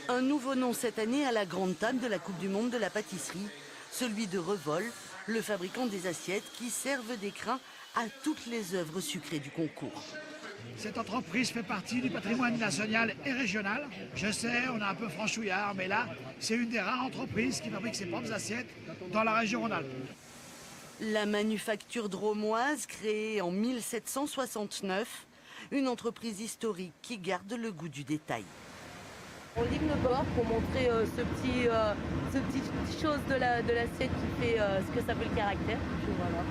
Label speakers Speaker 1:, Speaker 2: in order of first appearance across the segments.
Speaker 1: Un nouveau nom cette année à la grande table de la Coupe du Monde de la pâtisserie, celui de Revol, le fabricant des assiettes qui servent d'écrin à toutes les œuvres sucrées du concours.
Speaker 2: Cette entreprise fait partie du patrimoine national et régional. Je sais, on est un peu franchouillard, mais là, c'est une des rares entreprises qui fabrique ses propres assiettes dans la région Rhône-Alpes.
Speaker 1: La manufacture drômoise, créée en 1769, une entreprise historique qui garde le goût du détail.
Speaker 3: On lime le bord pour montrer ce petit chose de l'assiette qui fait ce que s'appelle le caractère. Puis voilà.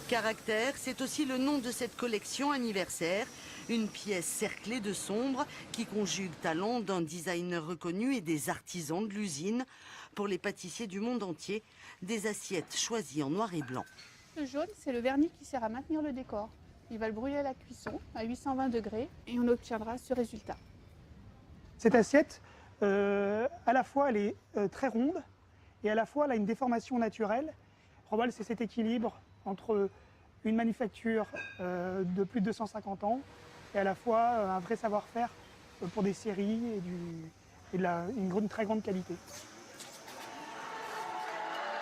Speaker 1: Caractère, c'est aussi le nom de cette collection anniversaire, une pièce cerclée de sombre qui conjugue talent d'un designer reconnu et des artisans de l'usine. Pour les pâtissiers du monde entier, des assiettes choisies en noir et blanc.
Speaker 4: Le jaune, c'est le vernis qui sert à maintenir le décor. Il va le brûler à la cuisson à 820 degrés et on obtiendra ce résultat.
Speaker 5: Cette assiette, à la fois elle est très ronde et à la fois elle a une déformation naturelle. Revol, c'est cet équilibre entre une manufacture de plus de 250 ans et à la fois un vrai savoir-faire pour des séries et une très grande qualité.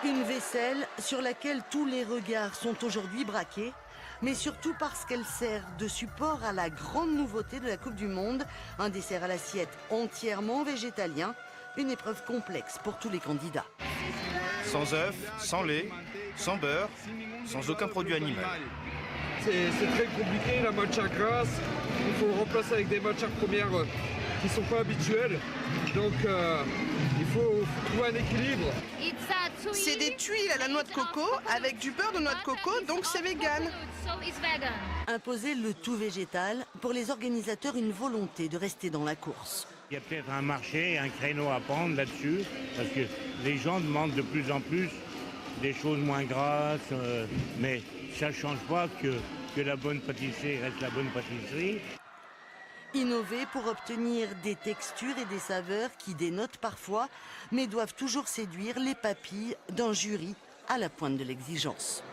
Speaker 1: Une vaisselle sur laquelle tous les regards sont aujourd'hui braqués, mais surtout parce qu'elle sert de support à la grande nouveauté de la Coupe du Monde, un dessert à l'assiette entièrement végétalien, une épreuve complexe pour tous les candidats.
Speaker 6: Sans œufs, sans lait, sans beurre, sans aucun produit animal.
Speaker 7: C'est très compliqué, la matcha grasse. Il faut le remplacer avec des matchas premières qui ne sont pas habituelles. Donc il faut trouver un équilibre.
Speaker 8: C'est des tuiles à la noix de coco avec du beurre de noix de coco, donc c'est vegan.
Speaker 1: Imposer le tout végétal, pour les organisateurs, une volonté de rester dans la course.
Speaker 9: Il y a peut-être un marché, un créneau à prendre là-dessus, parce que les gens demandent de plus en plus des choses moins grasses, mais ça ne change pas que la bonne pâtisserie reste la bonne pâtisserie.
Speaker 1: Innover pour obtenir des textures et des saveurs qui dénotent parfois, mais doivent toujours séduire les papilles d'un jury à la pointe de l'exigence.